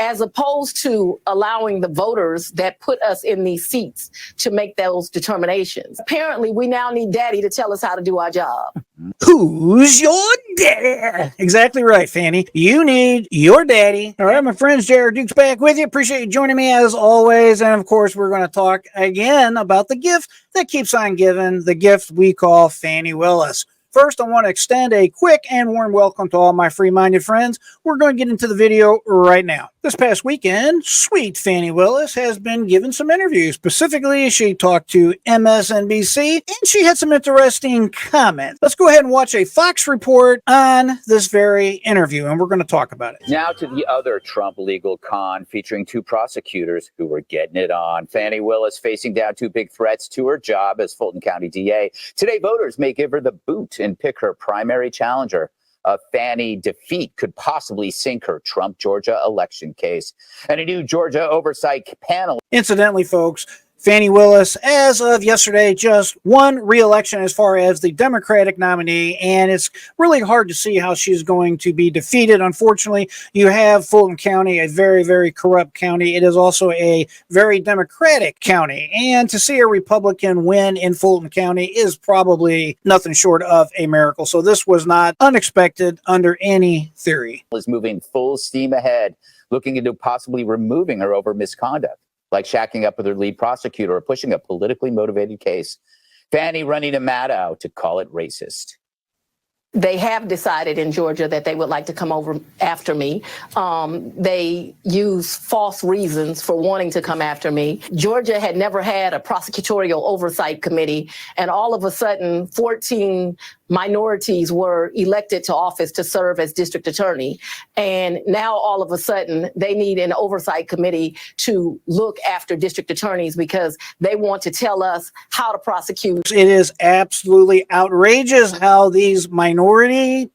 as opposed to allowing the voters that put us in these seats to make those determinations. Apparently, we now need daddy to tell us how to do our job. Who's your daddy? Exactly right, Fanny. You need your daddy. All right, my friends, Jared Duke's back with you. Appreciate you joining me as always. And of course, we're going to talk again about the gift that keeps on giving, the gift we call Fani Willis. First, I want to extend a quick and warm welcome to all my free-minded friends. We're going to get into the video right now. This past weekend, sweet Fani Willis has been given some interviews. Specifically, she talked to MSNBC, and she had some interesting comments. Let's go ahead and watch a Fox report on this very interview, and we're going to talk about it. Now to the other Trump legal con featuring two prosecutors who were getting it on. Fani Willis facing down two big threats to her job as Fulton County DA. Today, voters may give her the boot and pick her primary challenger. A Fani defeat could possibly sink her Trump Georgia election case. And a new Georgia Oversight panel. Incidentally, folks, Fani Willis, as of yesterday, just won re-election as far as the Democratic nominee, and it's really hard to see how she's going to be defeated. Unfortunately, you have Fulton County, a very, very corrupt county. It is also a very Democratic county, and to see a Republican win in Fulton County is probably nothing short of a miracle. So this was not unexpected under any theory. Is moving full steam ahead, looking into possibly removing her over misconduct, like shacking up with her lead prosecutor or pushing a politically motivated case. Fani running a Maddow to call it racist. They have decided in Georgia that they would like to come over after me. They use false reasons for wanting to come after me. Georgia had never had a prosecutorial oversight committee, and all of a sudden, 14 minorities were elected to office to serve as district attorney. And now all of a sudden, they need an oversight committee to look after district attorneys because they want to tell us how to prosecute. It is absolutely outrageous how these minority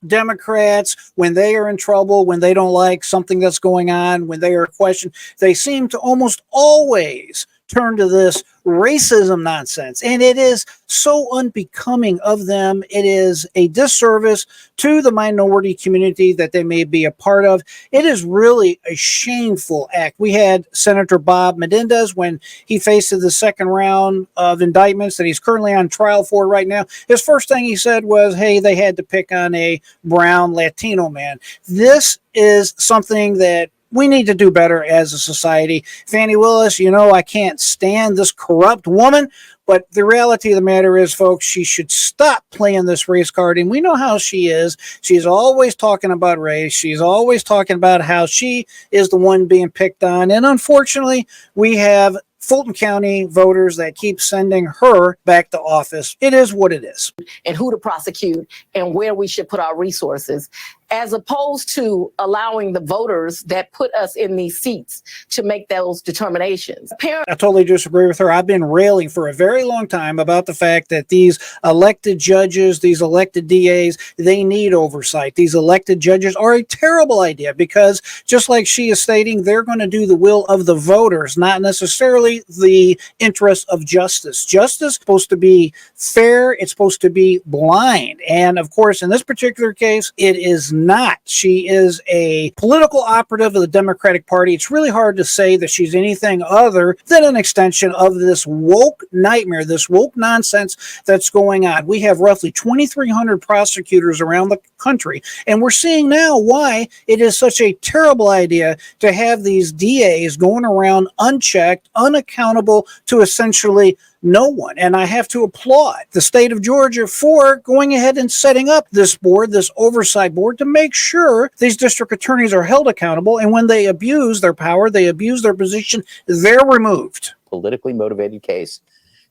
Democrats, when they are in trouble, when they don't like something that's going on, when they are questioned, they seem to almost always turn to this racism nonsense. And it is so unbecoming of them. It is a disservice to the minority community that they may be a part of. It is really a shameful act. We had Senator Bob Menendez when he faced the second round of indictments that he's currently on trial for right now. His first thing he said was, hey, they had to pick on a brown Latino man. This is something that we need to do better as a society. Fani Willis, you know, I can't stand this corrupt woman, but the reality of the matter is, folks, she should stop playing this race card. And we know how she is. She's always talking about race. She's always talking about how she is the one being picked on. And unfortunately, we have Fulton County voters that keep sending her back to office. It is what it is. And who to prosecute and where we should put our resources, as opposed to allowing the voters that put us in these seats to make those determinations. I totally disagree with her. I've been railing for a very long time about the fact that these elected judges, these elected DAs, they need oversight. These elected judges are a terrible idea because, just like she is stating, they're going to do the will of the voters, not necessarily the interests of justice. Justice is supposed to be fair. It's supposed to be blind. And of course, in this particular case, it is not. She is a political operative of the Democratic Party. It's really hard to say that she's anything other than an extension of this woke nightmare, this woke nonsense that's going on. We have roughly 2,300 prosecutors around the country, and we're seeing now why it is such a terrible idea to have these DAs going around unchecked, unaccountable to essentially no one. And I have to applaud the state of Georgia for going ahead and setting up this board, this oversight board, to make sure these district attorneys are held accountable. And when they abuse their power, they abuse their position, they're removed. Politically motivated case.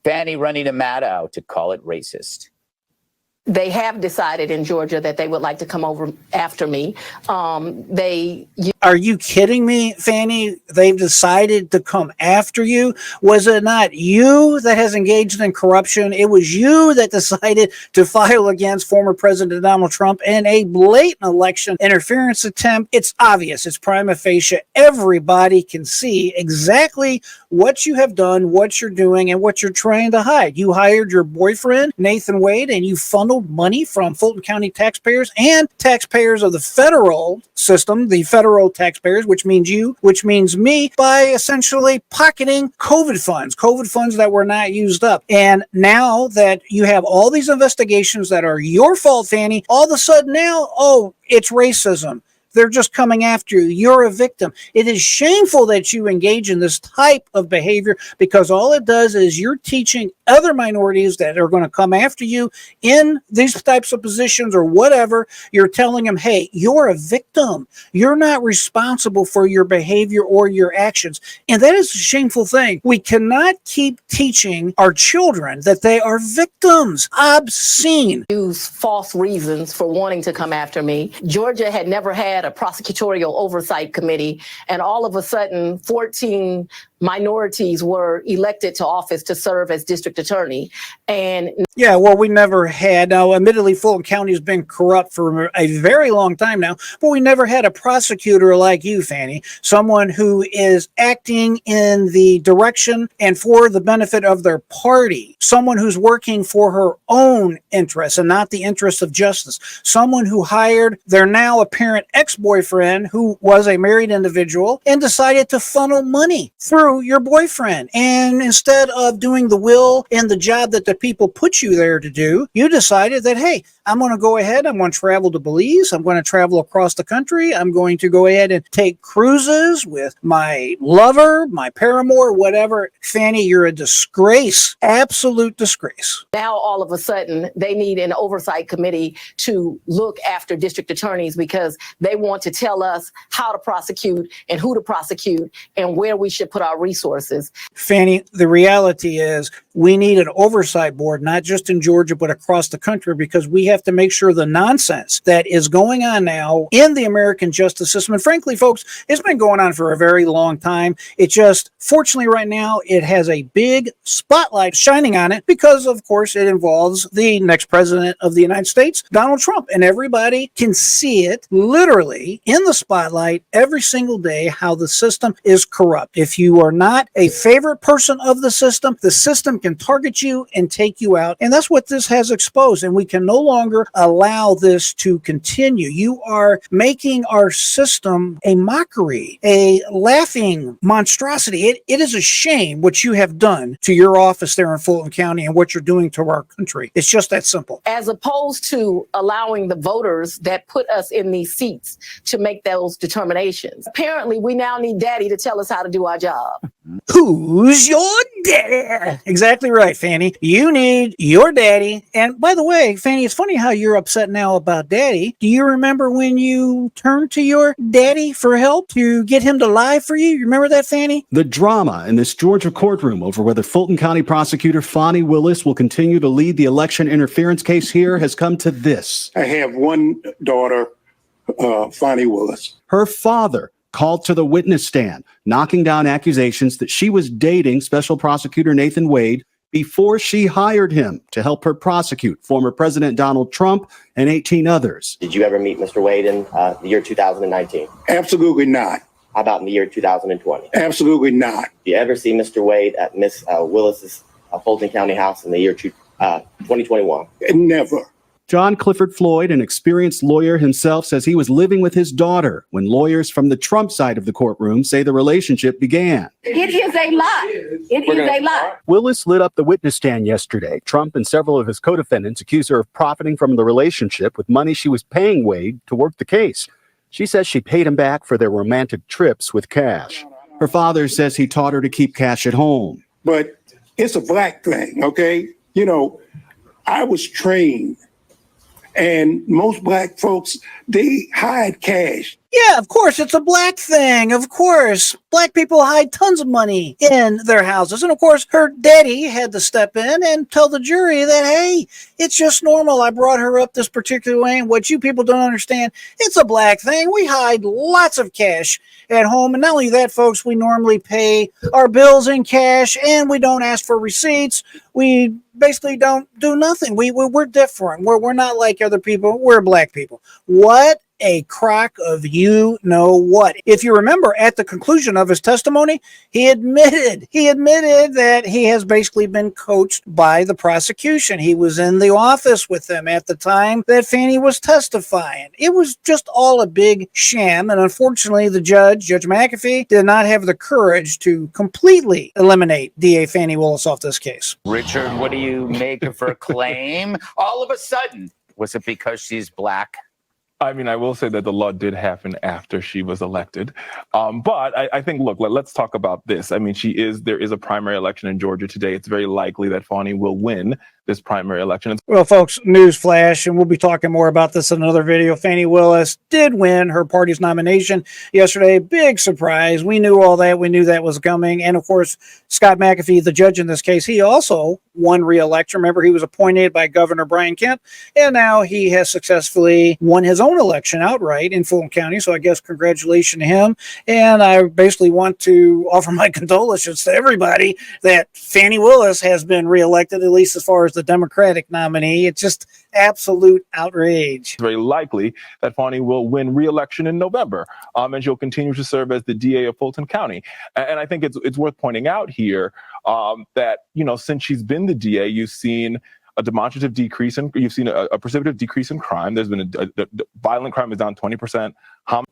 Fani running a Maddow to call it racist. They have decided in Georgia that they would like to come over after me. Are you kidding me, Fani? They've decided to come after you? Was it not you that has engaged in corruption? It was you that decided to file against former President Donald Trump in a blatant election interference attempt. It's obvious. It's prima facie. Everybody can see exactly what you have done, what you're doing, and what you're trying to hide. You hired your boyfriend, Nathan Wade, and you funneled money from Fulton County taxpayers and taxpayers of the federal system, the federal taxpayers, which means you, which means me, by essentially pocketing COVID funds that were not used up. And now that you have all these investigations that are your fault, Fani, all of a sudden now, oh, it's racism. They're just coming after you. You're a victim. It is shameful that you engage in this type of behavior, because all it does is you're teaching other minorities that are going to come after you in these types of positions or whatever. You're telling them, hey, you're a victim. You're not responsible for your behavior or your actions. And that is a shameful thing. We cannot keep teaching our children that they are victims. Obscene. Use false reasons for wanting to come after me. Georgia had never had a prosecutorial oversight committee, and all of a sudden 14 minorities were elected to office to serve as district attorney. And yeah, well, we never had. Now, admittedly, Fulton County has been corrupt for a very long time now, but we never had a prosecutor like you, Fani, someone who is acting in the direction and for the benefit of their party, someone who's working for her own interests and not the interests of justice, someone who hired their now apparent ex-boyfriend, who was a married individual, and decided to funnel money through your boyfriend. And instead of doing the will and the job that the people put you there to do, you decided that, hey, I'm going to go ahead, I'm going to travel to Belize, I'm going to travel across the country, I'm going to go ahead and take cruises with my lover, my paramour, whatever. Fani, you're a disgrace, absolute disgrace. now all of a sudden they need an oversight committee to look after district attorneys because they want to tell us how to prosecute and who to prosecute and where we should put our resources. Fani, the reality is we need an oversight board, not just in Georgia, but across the country, because we have to make sure the nonsense that is going on now in the American justice system, and frankly, folks, it's been going on for a very long time. It just, fortunately right now, it has a big spotlight shining on it because, of course, it involves the next president of the United States, Donald Trump, and everybody can see it literally in the spotlight every single day how the system is corrupt. If you are not a favorite person of the system can target you and take you out. And that's what this has exposed. And we can no longer allow this to continue. You are making our system a mockery, a laughing monstrosity. It is a shame what you have done to your office there in Fulton County and what you're doing to our country. It's just that simple. As opposed to allowing the voters that put us in these seats to make those determinations. Apparently, we now need daddy to tell us how to do our job. Who's your daddy? Exactly right, Fani. You need your daddy. And by the way, Fani, it's funny how you're upset now about daddy. Do you remember when you turned to your daddy for help to get him to lie for you? You remember that, Fani? The drama in this Georgia courtroom over whether Fulton County prosecutor Fani Willis will continue to lead the election interference case here has come to this. I have one daughter, Fani Willis. Her father called to the witness stand, knocking down accusations that she was dating Special Prosecutor Nathan Wade before she hired him to help her prosecute former President Donald Trump and 18 others. Did you ever meet Mr. Wade in the year 2019? Absolutely not. How about in the year 2020? Absolutely not. Do you ever see Mr. Wade at Miss Willis's Fulton County house in the year 2021? Never. John Clifford Floyd, an experienced lawyer himself, says he was living with his daughter when lawyers from the Trump side of the courtroom say the relationship began. It is a lie. It is a lie. Willis lit up the witness stand yesterday. Trump and several of his co-defendants accuse her of profiting from the relationship with money she was paying Wade to work the case. She says she paid him back for their romantic trips with cash. Her father says he taught her to keep cash at home. But it's a black thing, okay? You know, I was trained. And most black folks, they hide cash. Yeah, of course, it's a black thing. Of course, black people hide tons of money in their houses. And of course, her daddy had to step in and tell the jury that, hey, it's just normal. I brought her up this particular way. And what you people don't understand, it's a black thing. We hide lots of cash at home. And not only that, folks, we normally pay our bills in cash and we don't ask for receipts. We basically don't do nothing. We're different. We're not like other people. We're black people. What a crock of you know what. If you remember, at the conclusion of his testimony, he admitted that he has basically been coached by the prosecution. He was in the office with them at the time that Fani was testifying. It was just all a big sham, and unfortunately, the Judge McAfee, did not have the courage to completely eliminate DA Fani Willis off this case. Richard, what do you make of her claim? All of a sudden, was it because she's black? I mean, I will say that the law did happen after she was elected. But I think, look, let's talk about this. I mean, there is a primary election in Georgia today. It's very likely that Fani will win this primary election. Well, folks, news flash, and we'll be talking more about this in another video. Fani Willis did win her party's nomination yesterday. Big surprise. We knew all that. We knew that was coming. And of course, Scott McAfee, the judge in this case, he also won re-election. Remember, he was appointed by Governor Brian Kemp, and now he has successfully won his own election outright in Fulton County. So I guess congratulations to him. And I basically want to offer my condolences to everybody that Fani Willis has been re-elected, at least as far as the Democratic nominee. It's just absolute outrage. It's very likely that Fani will win re-election in November, and she'll continue to serve as the DA of Fulton County. And I think it's worth pointing out here that, you know, since she's been the DA, you've seen a demonstrative decrease you've seen a precipitative decrease in crime. There's been violent crime is down 20%.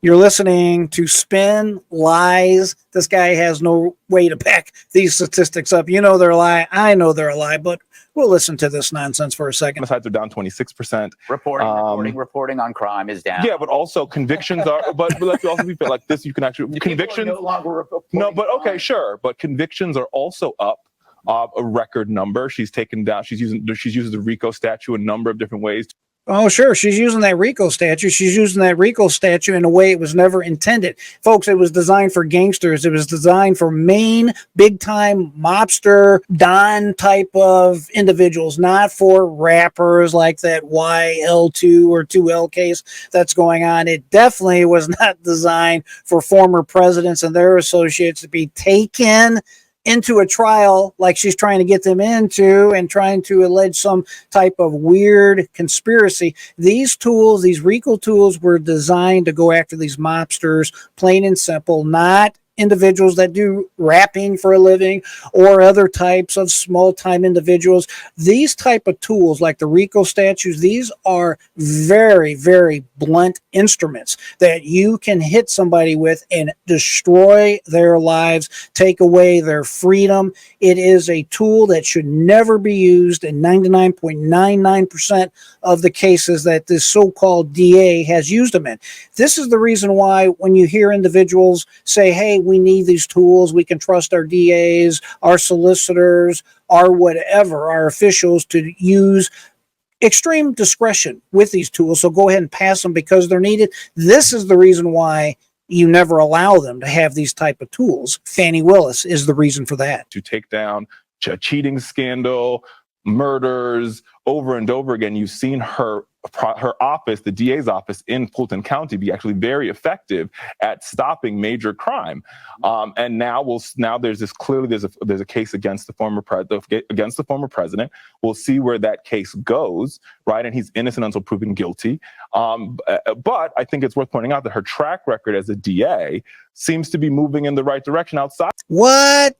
You're listening to spin lies. This guy has no way to back these statistics up. You know they're a lie. I know they're a lie, but we'll listen to this nonsense for a second. Homicides are down 26%. Reporting on crime is down. Yeah, but also convictions are. But let's also be fair. Like this, you can actually convictions. No longer no, but okay, sure. But convictions are also up. A record number. She's taken down. She's using the RICO statute a number of different ways. Oh, sure. She's using that RICO statute. She's using that RICO statute in a way it was never intended. Folks, it was designed for gangsters. It was designed for main big-time mobster, Don type of individuals, not for rappers like that YL2 or 2L case that's going on. It definitely was not designed for former presidents and their associates to be taken into a trial like she's trying to get them into and trying to allege some type of weird conspiracy. These tools, these RICO tools, were designed to go after these mobsters, plain and simple, not individuals that do rapping for a living or other types of small-time individuals. These type of tools, like the RICO statutes, these are very, very blunt instruments that you can hit somebody with and destroy their lives, take away their freedom. It is a tool that should never be used in 99.99% of the cases that this so-called DA has used them in. This is the reason why when you hear individuals say, hey, we need these tools, we can trust our DAs, our solicitors, our whatever, our officials to use extreme discretion with these tools. So go ahead and pass them because they're needed. This is the reason why you never allow them to have these type of tools. Fani Willis is the reason for that. To take down a cheating scandal, murders, over and over again. You've seen her office, the DA's office in Fulton County, be actually very effective at stopping major crime. And now there's a case against the former president. We'll see where that case goes, right? And he's innocent until proven guilty. But I think it's worth pointing out that her track record as a DA seems to be moving in the right direction outside. What?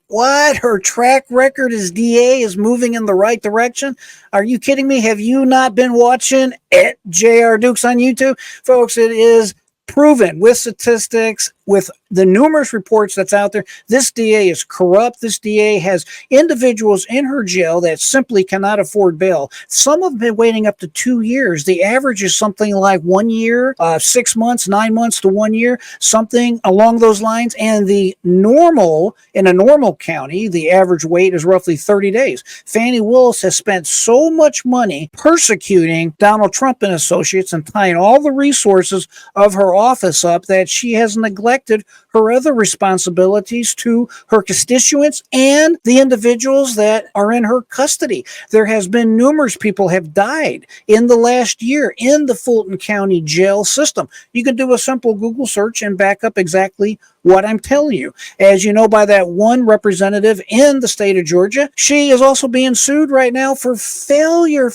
Her track record as DA is moving in the right direction? Are you kidding me? Have you not been watching at JR Dukes on YouTube? Folks, it is proven with statistics, with the numerous reports that's out there. This DA is corrupt. This DA has individuals in her jail that simply cannot afford bail. Some have been waiting up to 2 years. The average is something like 1 year, 6 months, 9 months to 1 year, something along those lines. And the normal, in a normal county, the average wait is roughly 30 days. Fani Willis has spent so much money persecuting Donald Trump and associates and tying all the resources of her office up that she has neglected neglected her other responsibilities to her constituents and the individuals that are in her custody. There has been numerous people have died in the last year in the Fulton County jail system. You can do a simple Google search and back up exactly what I'm telling you. As you know, by that one representative in the state of Georgia, she is also being sued right now for failure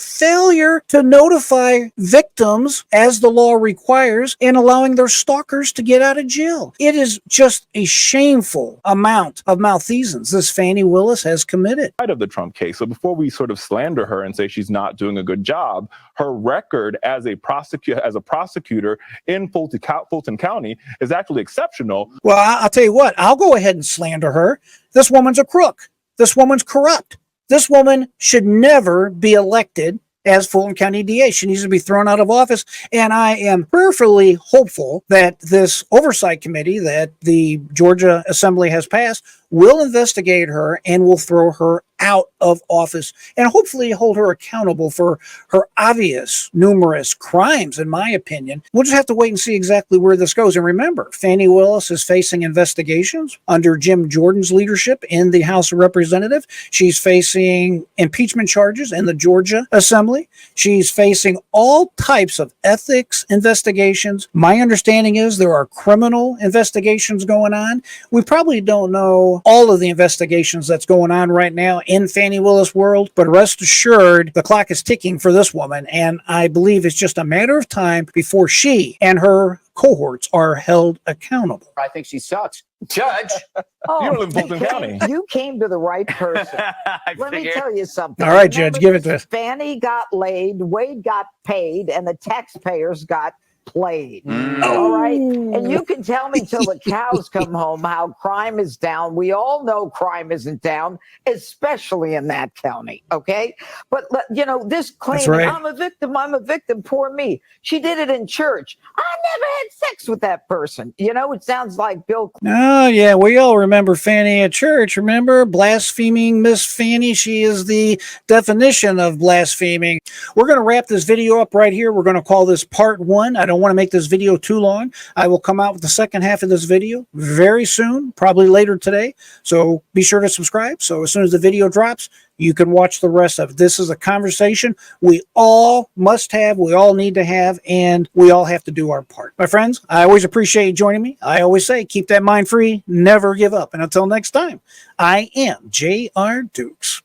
to notify victims as the law requires and allowing their stalkers to get out of jail. It is just a shameful amount of malfeasance this Fani Willis has committed. Of the Trump case. So before we sort of slander her and say she's not doing a good job, her record as a prosecutor in Fulton County is actually exceptional. Well, I'll tell you what, I'll go ahead and slander her. This woman's a crook. This woman's corrupt. This woman should never be elected as Fulton County DA. She needs to be thrown out of office. And I am prayerfully hopeful that this oversight committee that the Georgia Assembly has passed will investigate her and will throw her out of office and hopefully hold her accountable for her obvious numerous crimes, in my opinion. We'll just have to wait and see exactly where this goes. And remember, Fani Willis is facing investigations under Jim Jordan's leadership in the House of Representatives. She's facing impeachment charges in the Georgia Assembly. She's facing all types of ethics investigations. My understanding is there are criminal investigations going on. We probably don't know all of the investigations that's going on right now in Fani Willis' world, but rest assured, the clock is ticking for this woman, and I believe it's just a matter of time before she and her cohorts are held accountable. I think she sucks. Judge, You don't live in Fulton County. You came to the right person. Let me tell you something. All right, Judge, give it to us. Fanny got laid, Wade got paid, and the taxpayers got played. Mm. All right. And you can tell me till the cows come home how crime is down. We all know crime isn't down, especially in that county. Okay. But, you know, this claim, right. I'm a victim, poor me. She did it in church. I never had sex with that person. You know, it sounds like Bill. Oh, yeah, we all remember Fanny at church. Remember blaspheming Miss Fanny? She is the definition of blaspheming. We're going to wrap this video up right here. We're going to call this part 1. I don't want to make this video too long. I will come out with the second half of this video very soon, probably later today. So be sure to subscribe. So as soon as the video drops, you can watch the rest of it. This is a conversation we all must have, we all need to have, and we all have to do our part. My friends, I always appreciate you joining me. I always say, keep that mind free, never give up. And until next time, I am J.R. Dukes.